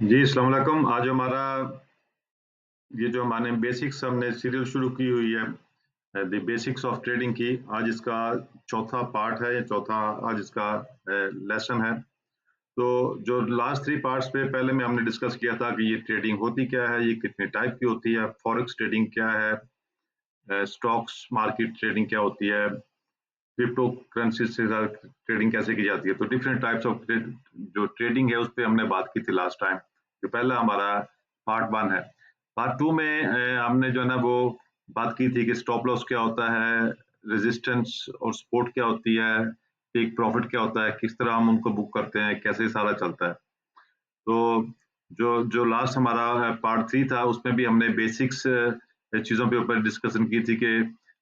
जी, अस्सलाम वालेकुम। आज हमारा ये जो हमने बेसिक्स हमने सीरियल शुरू की हुई है द बेसिक्स ऑफ ट्रेडिंग की। आज इसका चौथा पार्ट है या चौथा आज इसका लेसन है। तो जो लास्ट 3 पार्ट्स पे पहले में हमने डिस्कस किया था कि ये ट्रेडिंग होती क्या है, ये कितने टाइप की होती है, फॉरेक्स ट्रेडिंग क्या है, स्टॉक्स मार्केट ट्रेडिंग क्या होती है, क्रिप्टो करेंसी से ट्रेडिंग कैसे की जाती है। तो डिफरेंट टाइप्स ऑफ जो ट्रेडिंग है उस पर हमने बात की थी लास्ट टाइम। जो पहला हमारा पार्ट 1 है। पार्ट 2 में हमने जो है ना वो बात की थी कि स्टॉप लॉस क्या होता है, रेजिस्टेंस और सपोर्ट क्या होती है, टेक प्रॉफिट क्या होता है, किस तरह हम उनको बुक करते हैं, कैसे सारा चलता है। तो जो जो लास्ट हमारा पार्ट 3 था उसमें भी हमने बेसिक्स चीज़ों के ऊपर डिस्कशन की थी कि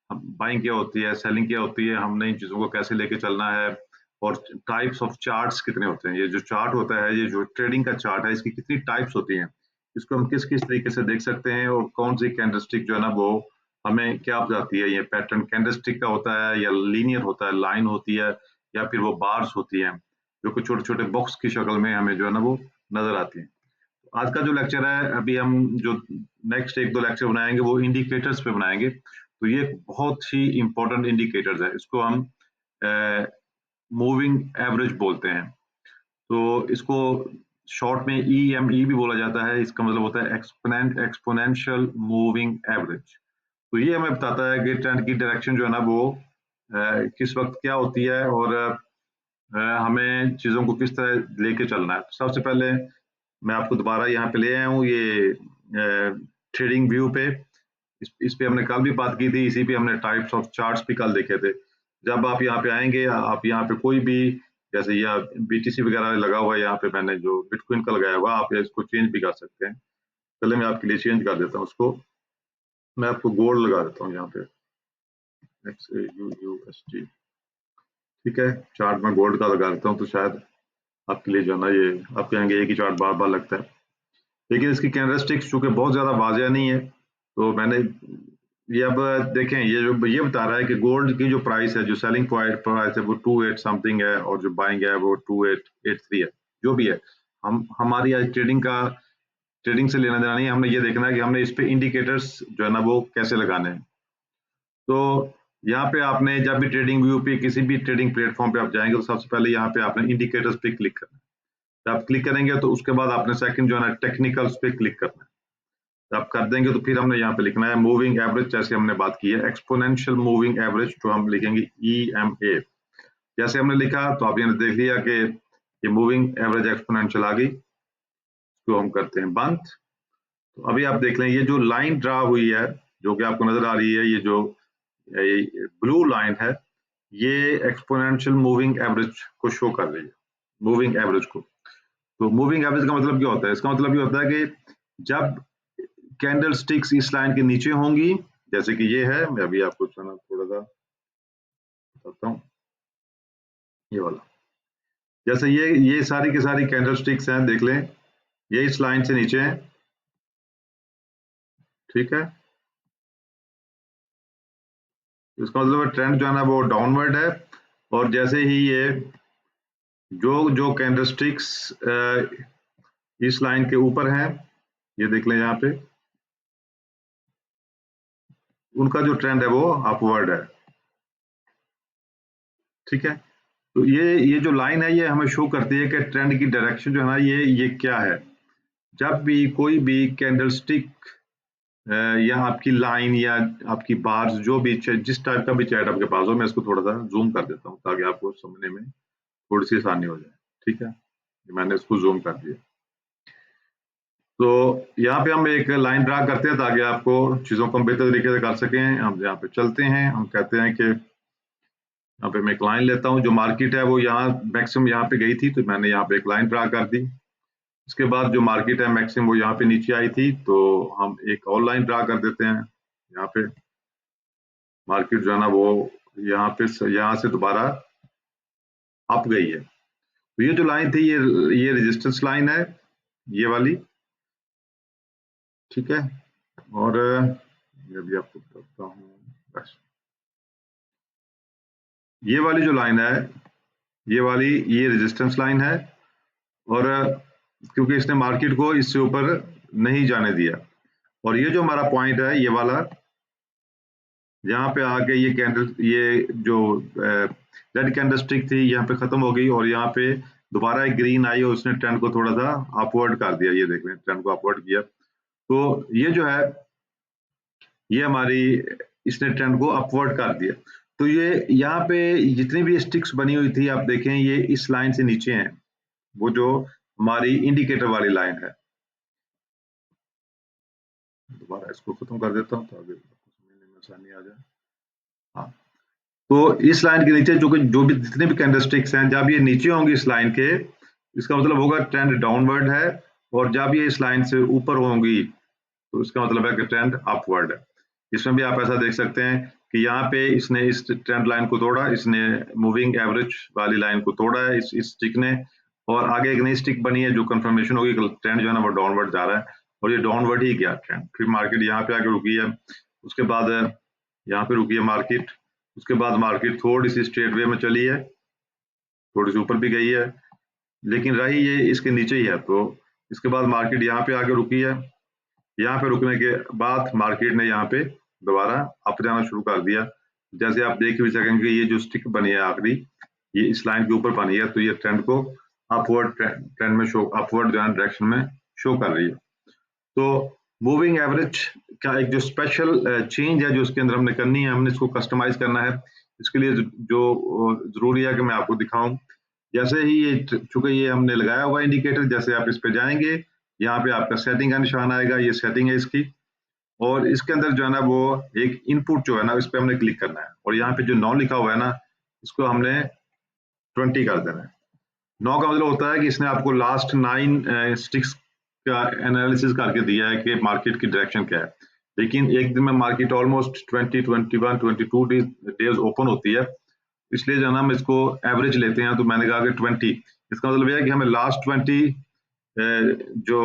बाइंग क्या होती है, सेलिंग क्या होती है, हमने इन चीज़ों को कैसे लेके चलना है और टाइप्स ऑफ चार्ट्स कितने होते हैं। ये जो चार्ट होता है, ये जो ट्रेडिंग का चार्ट है, इसकी कितनी टाइप्स होती हैं, इसको हम किस-किस तरीके से देख सकते हैं और कौन-सी कैंडलस्टिक जो है ना वो हमें क्या बताती है। ये पैटर्न कैंडलस्टिक का होता है या लीनियर होता है, लाइन होती है या फिर वो बार्स होती हैं, जो कि छोटे-छोटे बॉक्स की शक्ल में हमें जो है ना वो नज़र आती हैं। आज का जो लेक्चर है, अभी हम जो नेक्स्ट 1-2 लेक्चर बनाएँगे वो इंडिकेटर्स पे बनाएँगे। तो ये बहुत ही इम्पोर्टेंट इंडिकेटर्स है। इसको हम अ, मूविंग एवरेज बोलते हैं। तो इसको शॉर्ट में ईएमई भी बोला जाता है। इसका मतलब होता है एक्सपोनेंशियल मूविंग एवरेज। तो ये हमें बताता है कि ट्रेंड की डायरेक्शन जो है ना वो किस वक़्त क्या होती है और हमें चीज़ों को किस तरह लेके चलना है। सबसे पहले मैं आपको दोबारा यहाँ पे ले आया हूँ ये ट्रेडिंग व्यू पे। इस पे हमने कल भी बात की थी, इसी पे हमने टाइप्स ऑफ चार्ट्स भी कल देखे थे। जब आप यहाँ पे आएँगे, आप यहाँ पे कोई भी जैसे ये बीटीसी वगैरह लगा हुआ है, यहाँ पे मैंने जो बिटकॉइन का लगाया हुआ है, आप इसको चेंज भी कर सकते हैं। चलिए मैं आपके लिए चेंज कर देता हूँ उसको। मैं आपको गोल्ड लगा देता हूँ यहाँ पे, XAUUSD। ठीक है, चार्ट में गोल्ड का लगा देता हूँ तो शायद आपके लिए जो है ना ये आप कहेंगे एक ही चार्ट बार-बार लगता है। लेकिन इसकी कैरेक्टरिस्टिक्स चूँकि बहुत ज़्यादा वाज़ेह नहीं है, तो मैंने ये अब देखें ये जो ये बता रहा है कि गोल्ड की जो प्राइस है, जो सेलिंग पॉइंट प्राइस है वो 28 समथिंग है और जो बाइंग है वो 2883 है। जो भी है, हम हमारी आज ट्रेडिंग से लेना-देना नहीं है, हमने ये देखना है कि हमने इस पे इंडिकेटर्स जो है ना वो कैसे लगाने हैं। तो यहाँ पे आपने जब भी ट्रेडिंग व्यू पे किसी भी ट्रेडिंग प्लेटफ़ॉर्म पे आप जाएँगे तो सबसे पहले यहाँ पे आपने इंडिकेटर्स पे क्लिक करना है। जब आप क्लिक करेंगे तो उसके बाद आपने सेकंड जो है ना टेक्निकल्स पे क्लिक करना है। जब आप कर देंगे तो फिर हमने यहाँ पे लिखना है मूविंग एवरेज, जैसे हमने बात की है एक्सपोनेंशियल मूविंग एवरेज, जो हम लिखेंगे ईएमए। जैसे हमने लिखा तो आप यहाँ देख लिया कि ये मूविंग एवरेज एक्सपोनेंशियल आ गई। इसको हम करते हैं बंद। तो अभी आप देख लें ये जो लाइन ड्रा हुई है, जो कि आपको नजर आ रही है, ये जो ब्लू लाइन है, ये एक्सपोनेंशियल मूविंग एवरेज को शो कर रही है, मूविंग एवरेज को। तो मूविंग एवरेज का मतलब क्या होता है? इसका मतलब ये होता है कि जब कैंडल स्टिक्स इस लाइन के नीचे होंगी, जैसे कि ये है, मैं अभी आपको थोड़ा सा बताता हूँ, ये वाला। जैसे ये सारी की सारी कैंडल स्टिक्स हैं, देख लें, ये इस लाइन से नीचे हैं, ठीक है। इसका मतलब ट्रेंड जो है ना वो डाउनवर्ड है और जैसे ही ये जो जो कैंडल स्टिक्स इस लाइन के ऊपर हैं, ये देख लें यहाँ पे, उनका जो ट्रेंड है वो अपवर्ड है, ठीक है। तो ये जो लाइन है ये हमें शो करती है कि ट्रेंड की डायरेक्शन जो है ना ये क्या है। जब भी कोई भी कैंडलस्टिक या आपकी लाइन या आपकी बार्स जो भी जिस टाइप का भी चैट आपके पास हो, मैं इसको थोड़ा सा जूम कर देता हूँ ताकि आपको समझने में थोड़ी सी आसानी हो जाए, ठीक है। मैंने इसको जूम कर दिया। तो यहाँ पे हम एक लाइन ड्रा करते हैं ताकि आपको चीज़ों को हम बेहतर तरीके से कर सकें। हम यहाँ पे चलते हैं, हम कहते हैं कि यहाँ पे मैं एक लाइन लेता हूँ, जो मार्केट है वो यहाँ मैक्सिमम यहाँ पे गई थी, तो मैंने यहाँ पे एक लाइन ड्रा कर दी। इसके बाद जो मार्केट है मैक्सिमम वो यहाँ पे नीचे आई थी, तो हम एक और लाइन ड्रा कर देते हैं। यहाँ पे मार्केट जो है ना वो यहाँ से दोबारा अप गई है। तो ये जो लाइन थी ये रेजिस्टेंस लाइन है, ये वाली, ठीक है। और ये भी आपको बताता हूँ बस। ये वाली जो लाइन है, ये वाली ये रेजिस्टेंस लाइन है और क्योंकि इसने मार्केट को इससे ऊपर नहीं जाने दिया। और ये जो हमारा पॉइंट है, ये वाला, यहाँ पे आके ये कैंडल, ये जो रेड कैंडलस्टिक थी यहाँ पे खत्म हो गई, और यहाँ पे दोबारा एक ग्रीन आई और उसने ट्रेंड को थोड़ा सा अपवर्ड कर दिया। ये देख रहे हैं, ट्रेंड को अपवर्ड किया। तो ये जो है, ये हमारी, इसने ट्रेंड को अपवर्ड कर दिया। तो ये यहाँ पे जितनी भी स्टिक्स बनी हुई थी, आप देखें ये इस लाइन से नीचे हैं, वो जो हमारी इंडिकेटर वाली लाइन है। दोबारा इसको खत्म कर देता हूँ ताकि समझने में आसानी आ जाए। हाँ, तो इस लाइन के नीचे जो भी जितने भी कैंडलस्टिक्स हैं, जब ये नीचे होंगी इस लाइन के, इसका मतलब होगा ट्रेंड डाउनवर्ड है, और जब ये इस लाइन से ऊपर होंगी तो इसका मतलब है कि ट्रेंड अपवर्ड है। इसमें भी आप ऐसा देख सकते हैं कि यहाँ पे इसने इस ट्रेंड लाइन को तोड़ा, इसने मूविंग एवरेज वाली लाइन को तोड़ा है इस स्टिक ने, और आगे एक नई स्टिक बनी है जो कंफर्मेशन होगी कि ट्रेंड जो है ना वो डाउनवर्ड जा रहा है, और ये डाउनवर्ड ही गया ट्रेंड। फिर मार्केट यहाँ पे आके रुकी है, उसके बाद यहाँ पे रुकी है मार्केट, उसके बाद मार्केट थोड़ी सी स्ट्रेट वे में चली है, थोड़ी सी ऊपर भी गई है, लेकिन रही ये इसके नीचे ही है। तो इसके बाद मार्केट यहाँ पे आके रुकी है, यहाँ पे रुकने के बाद मार्केट ने यहाँ पे दोबारा अप जाना शुरू कर दिया। जैसे आप देख भी सकेंगे, ये जो स्टिक बनी है आखिरी, ये इस लाइन के ऊपर बनी है, तो ये ट्रेंड को अपवर्ड ट्रेंड में शो, अपवर्ड जो है डायरेक्शन में शो कर रही है। तो मूविंग एवरेज का एक जो स्पेशल चेंज है जो उसके अंदर हमने करनी है, हमने इसको कस्टमाइज करना है। इसके लिए जो जरूरी है कि मैं आपको दिखाऊं, जैसे ही ये, चूंकि ये हमने लगाया हुआ इंडिकेटर, जैसे आप इस पे जाएंगे, यहाँ पे आपका सेटिंग का निशान आएगा, ये सेटिंग है इसकी, और इसके अंदर जो है ना वो एक इनपुट जो है ना, इस पे हमने क्लिक करना है, और यहाँ पे जो 9 लिखा हुआ है ना, इसको हमने 20 कर देना है। 9 का मतलब होता है कि इसने आपको लास्ट 9 स्टिक्स का एनालिसिस करके दिया है कि मार्केट की डायरेक्शन क्या है। लेकिन एक दिन में मार्केट ऑलमोस्ट 20, 21, 22 डेज ओपन होती है, इसलिए जो है ना हम इसको एवरेज लेते हैं। तो मैंने कहा कि 20, इसका मतलब यह है कि हमें लास्ट 20 जो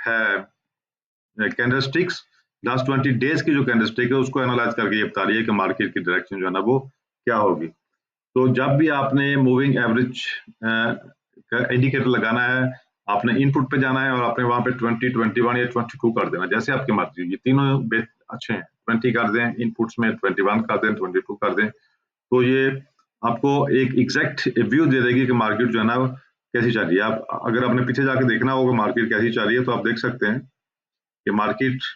है कैंडलस्टिक्स, लास्ट 20 डेज की जो कैंडलस्टिक है उसको एनालाइज करके ये बता रही है कि मार्केट की डायरेक्शन जो है ना वो क्या होगी। तो जब भी आपने मूविंग एवरेज इंडिकेटर लगाना है, आपने इनपुट पे जाना है और आपने वहां पे 20, 21 या 22 कर देना, जैसे आपकी मर्जी। ये तीनों अच्छे हैं, 20 कर दें इनपुट्स में, 21 कर दें, 22 कर दें, तो ये आपको एक एग्जैक्ट व्यू दे देगी कि मार्केट जो है ना कैसी चल रही है। आप अगर आपने पीछे जाके देखना होगा मार्केट कैसी चल रही है, तो आप देख सकते हैं कि मार्केट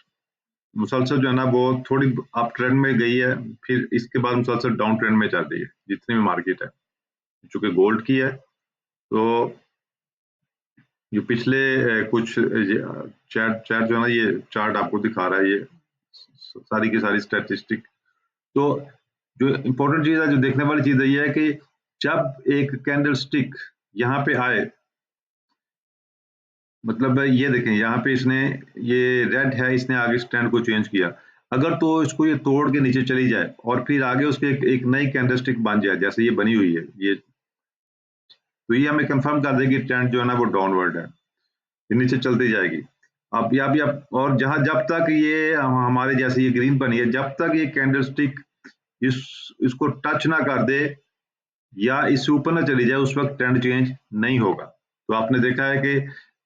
मुसलसल जो है ना वो थोड़ी अप ट्रेंड में गई है, फिर इसके बाद मुसलसल डाउन ट्रेंड में चल रही है जितनी भी मार्केट है, चूंकि गोल्ड की है। तो जो पिछले कुछ चैट चैट जो है ना, ये चार्ट आपको दिखा रहा है, ये सारी की सारी स्टैटिस्टिक। तो जो इम्पोर्टेंट चीज है, जो देखने वाली चीज ये है कि जब एक कैंडल स्टिक यहाँ पे आए, मतलब ये देखें यहाँ पे इसने, ये रेड है, इसने आगे स्टैंड को चेंज किया, अगर तो इसको ये तोड़ के नीचे चली जाए और फिर आगे उसके एक नई कैंडल स्टिक बन जाए, जैसे ये बनी हुई है ये, तो ये हमें कंफर्म कर देगी ट्रेंड जो है ना वो डाउनवर्ड है, ये नीचे चलती जाएगी। अब या भी आप, और जहां जब तक ये हमारे जैसे ये ग्रीन बनी है, जब तक ये कैंडल स्टिक इसको टच ना कर दे या इससे ऊपर ना चली जाए, उस वक्त ट्रेंड चेंज नहीं होगा। तो आपने देखा है कि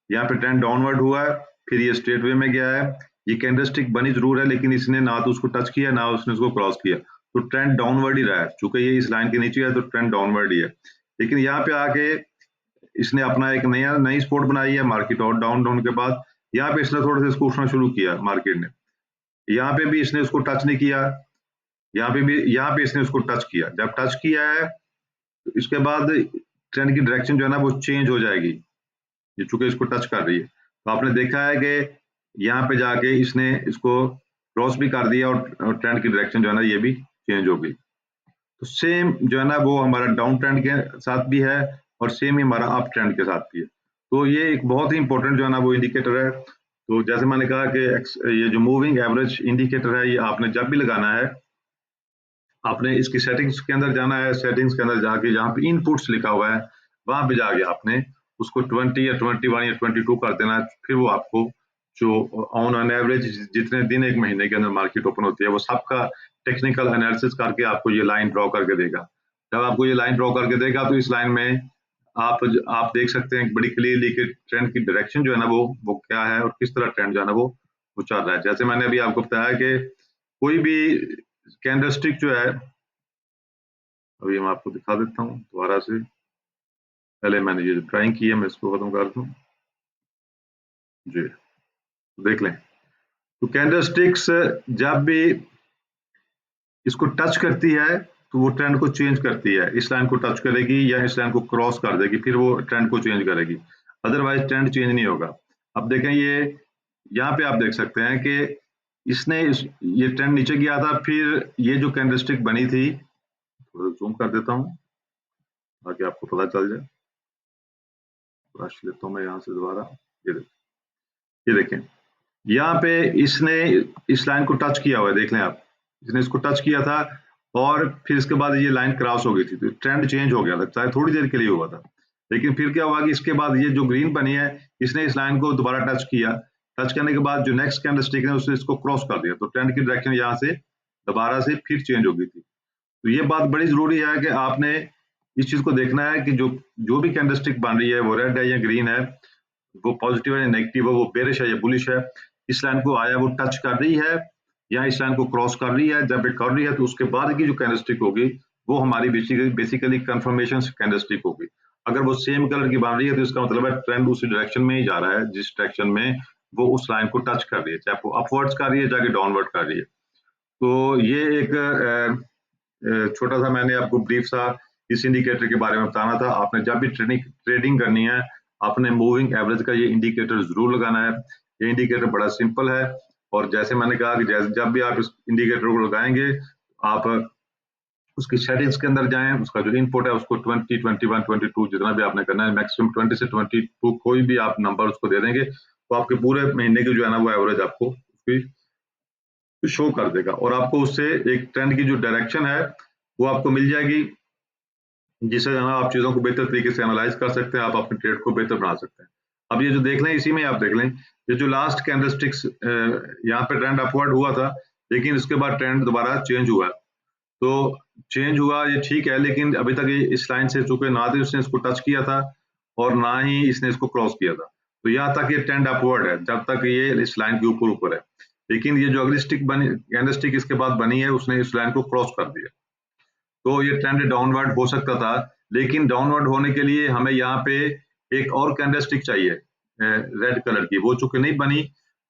यहाँ पे ट्रेंड डाउनवर्ड हुआ है, फिर ये स्ट्रेट वे में गया है, ये कैंडलस्टिक बनी जरूर है, लेकिन इसने ना तो उसको टच किया ना उसने उसको क्रॉस किया, तो ट्रेंड डाउनवर्ड ही रहा है। चूंकि ये इस लाइन के नीचे है तो ट्रेंड डाउनवर्ड ही है। लेकिन यहाँ पे आके इसने अपना एक नई सपोर्ट बनाई है, मार्केट और डाउन के बाद यहाँ पे इसने थोड़ा सा इसको उठना शुरू किया मार्केट ने, यहाँ पे भी इसने उसको टच नहीं किया, यहाँ पे इसने उसको टच किया। जब टच किया है तो इसके बाद ट्रेंड की डायरेक्शन जो है ना वो चेंज हो जाएगी, ये चूंकि इसको टच कर रही है। तो आपने देखा है कि यहाँ पे जाके इसने इसको क्रॉस भी कर दिया और ट्रेंड की डायरेक्शन जो है ना ये भी चेंज हो गई। तो सेम जो है ना वो हमारा डाउन ट्रेंड के साथ भी है और सेम ही हमारा अप ट्रेंड के साथ भी है। तो ये एक बहुत ही इंपॉर्टेंट जो है ना वो इंडिकेटर है। तो जैसे मैंने कहा कि ये जो मूविंग एवरेज इंडिकेटर है, ये आपने जब भी लगाना है, आपने इसकी सेटिंग्स के अंदर जाना है, सेटिंग्स के अंदर जाके जहाँ पे इनपुट्स लिखा हुआ है वहां पे जाके आपने उसको 20 या 21 या 22 कर देना है। फिर वो आपको जो ऑन एन एवरेज जितने दिन एक महीने के अंदर मार्केट ओपन होती है वो सबका टेक्निकल एनालिसिस करके आपको ये लाइन ड्रॉ करके देगा। जब आपको ये लाइन ड्रॉ करके देगा तो इस लाइन में आप देख सकते हैं बड़ी क्लियरली कि ट्रेंड की डायरेक्शन जो है ना वो क्या है और किस तरह ट्रेंड जो है ना वो चल रहा है। जैसे मैंने अभी आपको बताया कि कोई भी कैंडलस्टिक जो है, अभी मैं आपको दिखा देता हूँ दोबारा से। पहले मैंने ये ड्राइंग की है, मैं इसको खत्म कर दूं जी, देख लें। तो कैंडलस्टिक्स जब भी इसको टच करती है तो वो ट्रेंड को चेंज करती है, इस लाइन को टच करेगी या इस लाइन को क्रॉस कर देगी, फिर वो ट्रेंड को चेंज करेगी, अदरवाइज ट्रेंड चेंज नहीं होगा। अब देखें ये यहाँ पे आप देख सकते हैं कि ये ट्रेंड नीचे गया था, फिर ये जो कैंडलस्टिक बनी थी, थोड़ा जूम कर देता हूँ ताकि आपको पता चल जाए। ब्रश लेता हूँ मैं यहाँ से दोबारा। ये देखें यहाँ पे इसने इस लाइन को टच किया हुआ है, देख लें आप, इसने इसको टच किया था और फिर इसके बाद ये लाइन क्रॉस हो गई थी, तो ट्रेंड चेंज हो गया था, चाहे थोड़ी देर के लिए हुआ था। लेकिन फिर क्या हुआ कि इसके बाद ये जो ग्रीन बनी है, इसने इस लाइन को दोबारा टच किया, टच करने के बाद जो नेक्स्ट कैंडलस्टिक है उसने इसको क्रॉस कर दिया, तो ट्रेंड की डायरेक्शन यहाँ से दोबारा से फिर चेंज हो गई थी। तो ये बात बड़ी जरूरी है कि आपने इस चीज को देखना है कि जो भी कैंडलस्टिक बन रही है वो रेड है या ग्रीन है, वो पॉजिटिव है या नेगेटिव है, वो बेरिश है या बुलिश है, इस लाइन को आया वो टच कर रही है या इस लाइन को क्रॉस कर रही है। जब ये कर रही है तो उसके बाद की जो कैंडलस्टिक होगी वो हमारी बेसिकली कंफर्मेशन कैंडलस्टिक होगी। अगर वो सेम कलर की बन रही है तो इसका मतलब है ट्रेंड उसी डायरेक्शन में ही जा रहा है जिस डायरेक्शन में वो उस लाइन को टच कर रही है, चाहे वो अपवर्ड्स कर रही है चाहे डाउनवर्ड कर रही है। तो ये एक छोटा सा मैंने आपको ब्रीफ सा इस इंडिकेटर के बारे में बताना था। आपने जब भी ट्रेडिंग करनी है, आपने मूविंग एवरेज का ये इंडिकेटर जरूर लगाना है। ये इंडिकेटर बड़ा सिंपल है और जैसे मैंने कहा कि जब भी आप इस इंडिकेटर को लगाएंगे, आप उसकी सेटिंग्स के अंदर जाएं, उसका जो इनपुट है उसको 20, 21, 22 जितना भी आपने करना है, मैक्सिमम 20 से 22 कोई भी आप नंबर उसको दे देंगे तो आपके पूरे महीने की जो है ना वो एवरेज आपको उसकी शो कर देगा और आपको उससे एक ट्रेंड की जो डायरेक्शन है वो आपको मिल जाएगी, जिससे जो है ना आप चीजों को बेहतर तरीके से एनालाइज कर सकते हैं, आप अपने ट्रेड को बेहतर बना सकते हैं। अब ये जो देख लें, इसी में आप देख लें, ये जो लास्ट कैंडलस्टिक्स यहाँ पे ट्रेंड अपवर्ड हुआ था, लेकिन इसके बाद ट्रेंड दोबारा चेंज हुआ। तो चेंज हुआ ये ठीक है, लेकिन अभी तक ये इस लाइन से चूंकि ना तो इसने इसको टच किया था और ना ही इसने इसको क्रॉस किया था, तो यहाँ तक ये ट्रेंड अपवर्ड है जब तक ये इस लाइन के ऊपर है। लेकिन ये जो अगली स्टिक बनी, कैंडलस्टिक इसके बाद बनी है, उसने इस लाइन को क्रॉस कर दिया, तो ये ट्रेंड डाउनवर्ड हो सकता था। लेकिन डाउनवर्ड होने के लिए हमें यहाँ पे एक और कैंडलस्टिक चाहिए रेड कलर की, वो चूंकि नहीं बनी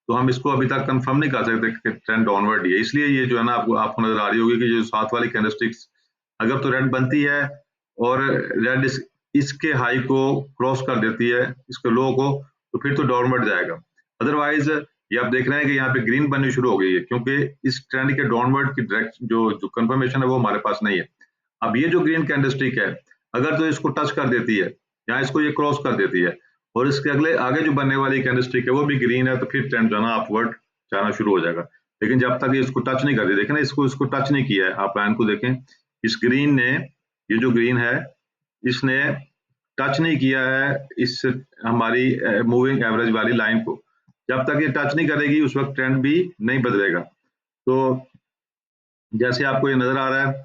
तो हम इसको अभी तक कंफर्म नहीं कर सकते कि ट्रेंड डाउनवर्ड ही है। इसलिए ये जो है ना आपको नजर आ रही होगी कि जो साथ वाली कैंडलस्टिक्स अगर तो रेड बनती है और रेड इसके हाई को क्रॉस कर देती है, इसके लो को, तो फिर तो डाउनवर्ड जाएगा। अदरवाइज ये आप देख रहे हैं कि यहाँ पे ग्रीन बननी शुरू हो गई है, क्योंकि इस ट्रेंड के डाउनवर्ड की डायरेक्शन जो कंफर्मेशन है वो हमारे पास नहीं है। अब ये जो ग्रीन कैंडलस्टिक है, अगर तो इसको टच कर देती है या इसको ये क्रॉस कर देती है और इसके आगे जो बनने वाली कैंडलस्टिक है वो भी ग्रीन है, तो फिर ट्रेंड जो है ना अपवर्ड जाना शुरू हो जाएगा। लेकिन जब तक ये इसको टच नहीं करती, देखें ना, इसको टच नहीं किया है, आप लाइन को देखें, इस ग्रीन ने, ये जो ग्रीन है, इसने टच नहीं किया है इस हमारी मूविंग एवरेज वाली लाइन को। जब तक ये टच नहीं करेगी उस वक्त ट्रेंड भी नहीं बदलेगा। तो जैसे आपको ये नजर आ रहा है,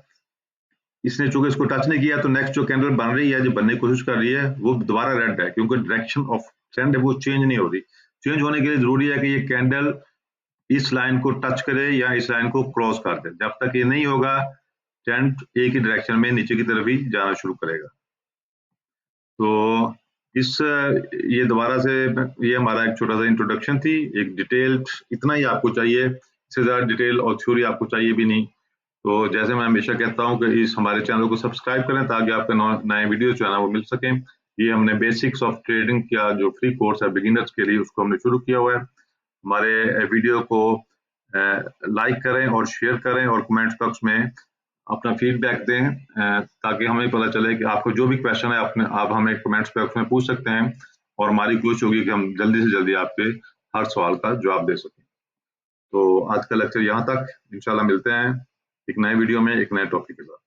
इसने चूंकि इसको टच नहीं किया, तो नेक्स्ट जो कैंडल बन रही है, जो बनने की कोशिश कर रही है, वो दोबारा रेड है, क्योंकि डायरेक्शन ऑफ ट्रेंड है वो चेंज नहीं हो रही। चेंज होने के लिए जरूरी है कि ये कैंडल इस लाइन को टच करे या इस लाइन को क्रॉस कर दे। जब तक ये नहीं होगा, ट्रेंड एक ही डायरेक्शन में नीचे की तरफ ही जाना शुरू करेगा। तो ये दोबारा से ये हमारा एक छोटा सा इंट्रोडक्शन थी, एक डिटेल, इतना ही आपको चाहिए, इससे ज्यादा डिटेल और थ्योरी आपको चाहिए भी नहीं। तो जैसे मैं हमेशा कहता हूँ कि इस हमारे चैनल को सब्सक्राइब करें ताकि आपके नए वीडियो जो है ना वो मिल सकें। ये हमने बेसिक्स ऑफ ट्रेडिंग का जो फ्री कोर्स है बिगिनर्स के लिए, उसको हमने शुरू किया हुआ है। हमारे वीडियो को लाइक करें और शेयर करें और कमेंट बॉक्स में अपना फीडबैक दें, ताकि हमें पता चले कि आपको जो भी क्वेश्चन है आप हमें कमेंट्स बॉक्स में पूछ सकते हैं और हमारी कोशिश होगी कि हम जल्दी से जल्दी आपके हर सवाल का जवाब दे सकें। तो आज का लेक्चर यहाँ तक, इंशाल्लाह मिलते हैं एक नए वीडियो में एक नए टॉपिक के साथ।